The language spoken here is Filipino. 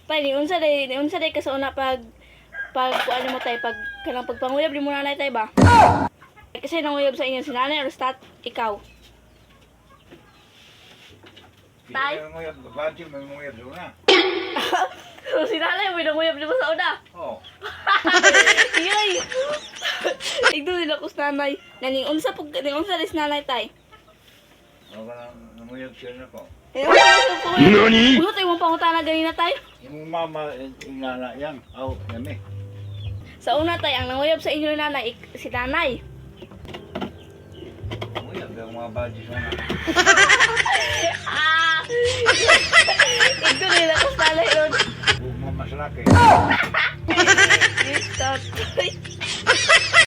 Tay, ni unsa day ka sa una pag kuan mo tay pag kanang pagpanguyab di mo nanay tay ba? Kasi nanguyab sa inyo si nanay or stat ikaw. Tay? Hindi mo yung babae, may mga yung na. So si nanay mo nanguyab di mo sa una. Oo. Iyay. Igdo nila ko sa nanay. Naning unsa dis nanay tay. Ako lang namuyag siya na ko. Nani? Ulo tayo mong pangutana ganina tay. Yung mama, inana yan. Aw, yami. Sa una tay, ang nanguyab sa inyo ni nanay, si nanay. Namuyag yung mga baji sa na. Ah! Igdo nila ko sa nanay ron. Huwag mo masalaki. Stop.